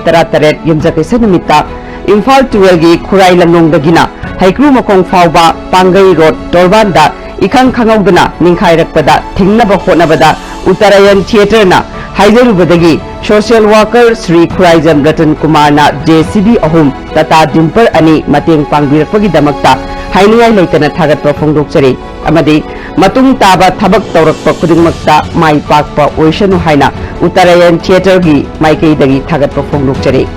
Tara Taret Yumjakisa Numita, Imphal Tuelgi, Kurai Lamnong Dagina, Haikru Makong Fauba, Pangai Road, Torbanda, Ikang Kangaudana, Ninkai Rakpada, Tingnaba Honabada, Uttarayan Theatre na, Haizarubadagi, Social Worker Sri Kuraijam Ratan Kumarna, JCB Ahum, Tata Dimper Ani, Mating Pangbirakpagi Damakta, Hainiyai Laitana Thagat Profongdokchari, Amadi, Matung Taba Tabak Taurakpa Kudingmakta, Mai Pakpa Oishanu Haina, Uttarayan Theatre gi, Maikei Dagi Thagat Profongdokchari.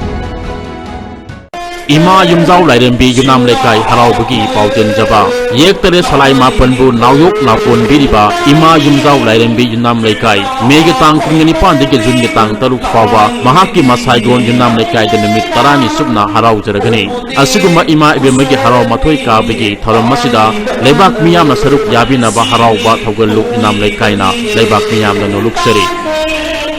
Ima Yumzau Lairembi Yunam Lekai Haraubugi Pauten Jaba Yek Tere Salai Mapanbu Nauyok Nakon Biriba Ima Yumzau Lairembi Yunam Lekai Megatang Kungani Pandike Jungetang Taruk Fawa Mahaki Masaigon Yunam Lekai Denimit Tarani Subna Harau Jaragani Asuguma Ima Ibemagi Harau Matoika Bigi Thoram Masida Lebak Miyam Nasaruk Yabinaba Harau Bat Hogaluk Yunam Lekaina Lebak Miyam Noluk Seri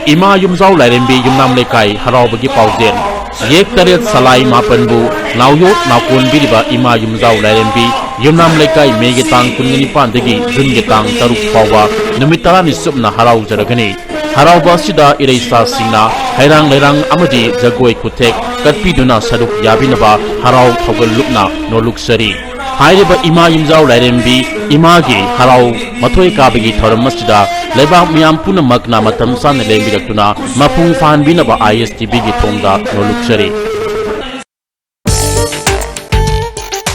Ima Yumzau Lairembi Yunam Lekai Haraubugi Pauten Yek Taret Salai Mapanbu Nauyok Nakon Biriba Ima Yumzau Lairembi Yumnam Lekai Megetang Kungani Pandagi Jungetang Taruk Fawa Numitarani Subna Harau Jaragani Harau Basida Ireisa Singna Hairang Lerang Amadi Jagoi Kutek Katpiduna Saduk Yabinaba Harau Thogal Lukna Noluk Sari Hairiba Ima Yumzau Lairembi Imagi Harau Matoi Kabagi Thoram Masjida Lebak Miyam Puna Makna Matam San Lembiratuna Mapung Fan Binaba ISTB Gi Thongda Noluksari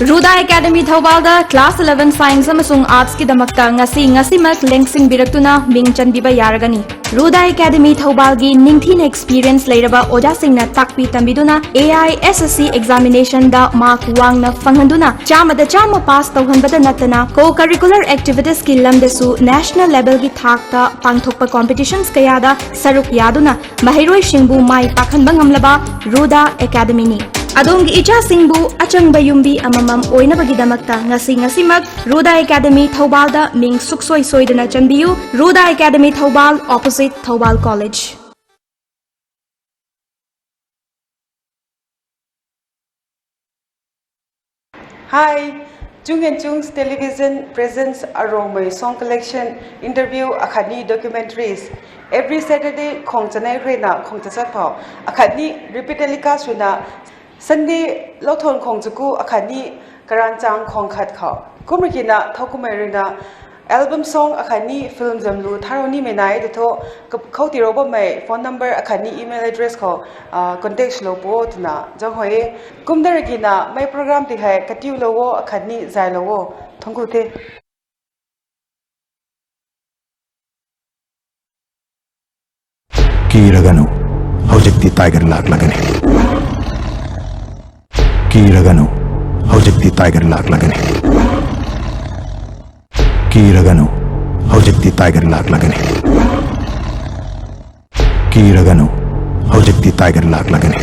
Ruda Academy Thaubalda Class 11 Science amasung Arts ki damakta ngasimak lengsing biraktuna mingchan biba yaragani Ruda Academy Thaubalgi ningthin experience leiraba oja singna takpi tambiduna AI SSC examination da mark wangna fanghanduna chama pass tawhanbada natana co-curricular activities ki lamdasu national level gi thakta pangthokpa competitions kayada saruk yaduna mahiroi shingbu mai pakhanba ngamlaba Ruda Academy ni Adongi icha singbu achang bayumbi amamam oinabagi damakta ngasimak Ruda Academy Thaubalda ming suksoi soidana chanbiyu Ruda Academy Thaubal opposite Thaubal College. Hi, Chung and Chung's television presents a Rome song collection, interview, Akhani documentaries. Every Saturday, Khong Chanai Rena, Khong Chasapao, Akhani repeatedly Kasuna. Sunday Loton Kongzuku Akhani Karanchang Khong Khat Khao. Kumrikina Thokumerina album song Akhani film Zamlu Tharoni Menai the to Kauti Robo May phone number Akhani email address ko contact lopo tuna Janghoe Kumdaragina my program ti hai Katiu Lowo Akhani Zailowo Thongkute Kiraganu Hojikti Tiger Lag Lagani Kiraganu Hojikti Tiger Lag Lagani Kiraganu Hojikti Tiger Lag Lagani Kiraganu Hojikti Tiger Lag Lagani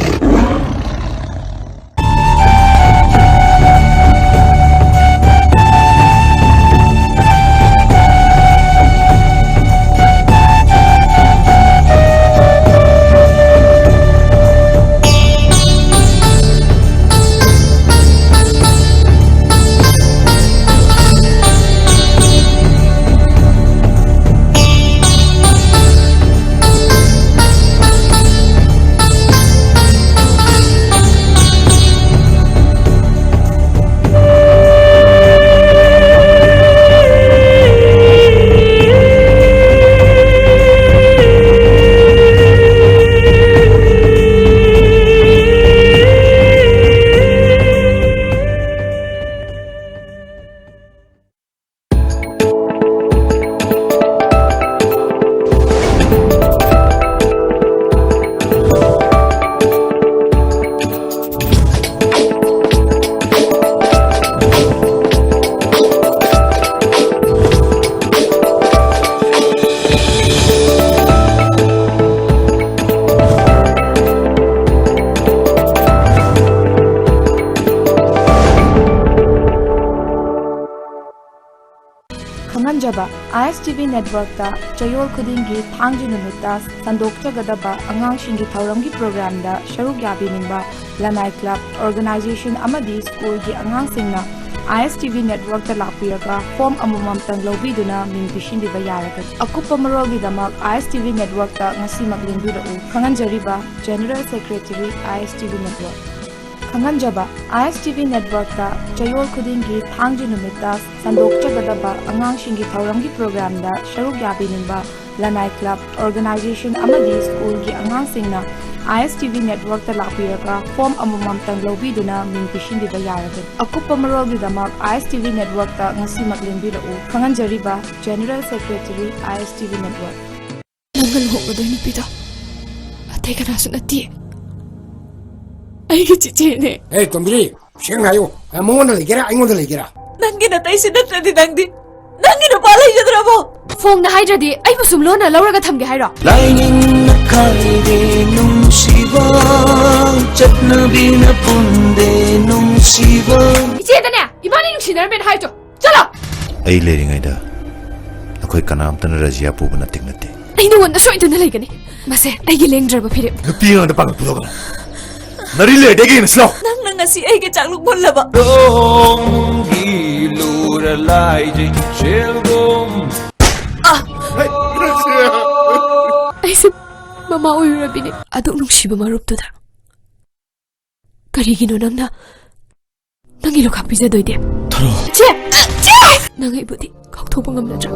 ISTV network ta Chayol Kudingi Thangji Numita Sandokchagadaba Angangshingi Thauramgi program da Sharuk Yabi Ningba Lanai Club Organization Amadi School gi Angangsingna ISTV network ta lakpiraga form amumam tang lobiduna ming pishin diba yaraga akupa marogi damak ISTV network ta ngasi maglindura u khanganjariba General Secretary ISTV network Khanganjaba ISTV network ta chayol khudingi thangji numita sandokchagadaba angangshingi thauramgi program da sharuk yabininba Lanai Club organization amadi school gi angangsingna ISTV network ta lakpiraga form amumam tang lobiduna ming pishin diba yaraga akupa marogi damak ISTV network ta ngasi maglindura u khanganjariba General Secretary ISTV network Nangal hokodoi nupida atay kanasu nati Aige chichene Hey Tombiri sing hayo mongonda legera aingonda legera Nangi natay sinatradi nangdi Nangi napalay jadrabo Fong na hydradi ay musumlo na lauraga thamge hayra Lining na kaide nung shiva Chatnabi na punde nung shiva Iche danya ibani nung sinarmen hayto Chala Ay leering ay da. Ako'y kanamtan na razia po ba nating nati. Ay nawan na so ito nalay gani Mase ay gileng draba pirip Napiyan na pagpulo ka. Narile, degi na slow. Nang nang ngasi ay kachang bon laba Dong hilura laide shelgom Ay si mama uyura bini adok nung shiba marup to da Karigino nang na Nang ilo kapisa doy de Taro. Che! Che! Nang ay buti kakto pangam na dra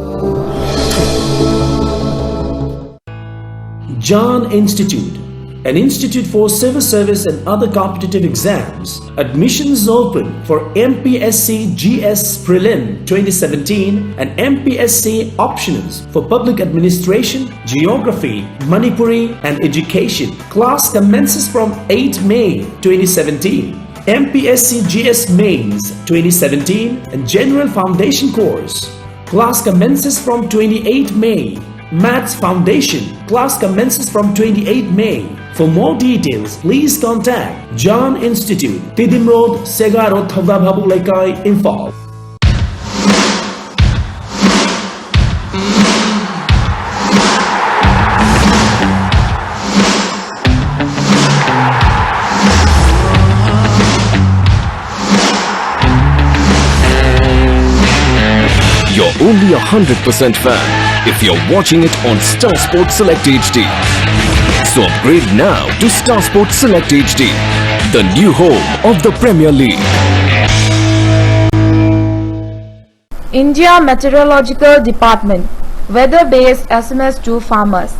John Institute, an institute for civil service and other competitive exams. Admissions open for MPSC GS Prelim 2017 and MPSC optionals for public administration, geography, Manipuri and education. Class commences from 8 May 2017. MPSC GS Mains 2017 and General Foundation course. Class commences from 28 May. Maths Foundation class commences from 28 May. For more details, please contact John Institute, Tidim Road, Sega Road, Thavgabhabu Laikai, Imphal. You're only 100% fan if you're watching it on Star Sports Select HD. So upgrade now to Star Sports Select HD, the new home of the Premier League. India Meteorological Department weather-based SMS to farmers.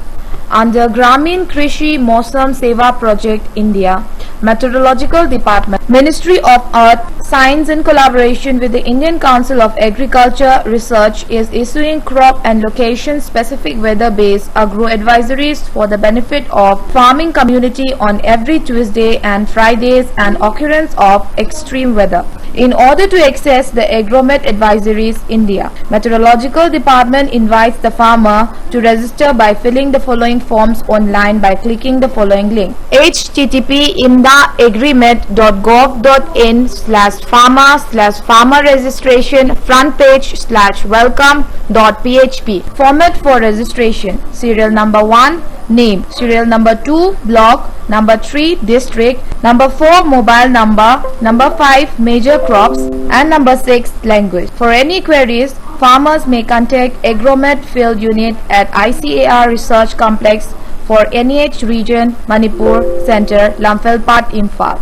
Under Gramin Krishi Mosam Seva Project India Meteorological Department, Ministry of Earth Science in collaboration with the Indian Council of Agriculture Research is issuing crop and location specific weather-based agro advisories for the benefit of farming community on every Tuesday and Fridays and occurrence of extreme weather. In order to access the Agromet Advisories India, Meteorological Department invites the farmer to register by filling the following forms online by clicking the following link: http://indaagrimet.gov.in/farmer/farmer registration front page/welcome.php. Format for registration: serial number 1 name, serial number 2 block, number 3 district, number 4 mobile number, number 5 major crops, and number 6 language. For any queries, farmers may contact Agromet Field Unit at ICAR Research Complex for NEH Region, Manipur Center, Lamphel-Pat, Imphal.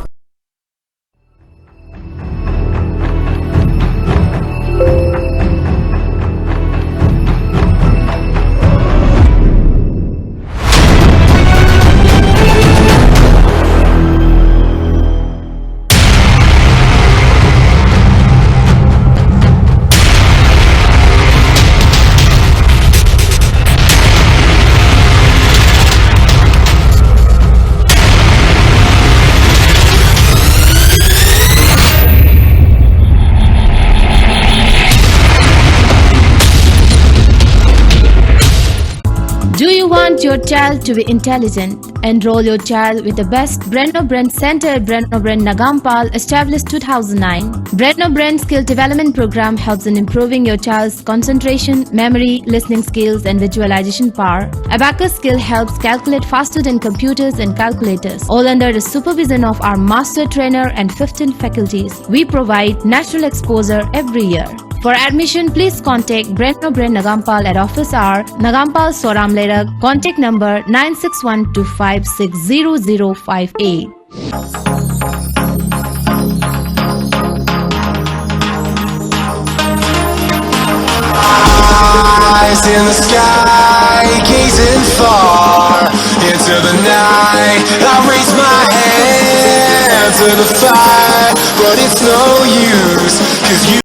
want your child to be intelligent? Enroll your child with the best Brenno Brand Center at Brenno Brand Nagampal, established 2009. Brenno Brand Skill Development Program helps in improving your child's concentration, memory, listening skills, and visualization power. Abacus Skill helps calculate faster than computers and calculators, all under the supervision of our master trainer and 15 faculties. We provide natural exposure every year. For admission, please contact Brenno Brand Nagampal at office hour, Nagampal Soram Lerag, contact number 96125600058. Eyes in the sky, gazing far into the night. I raise my hand to the fire, but it's no use, 'cause you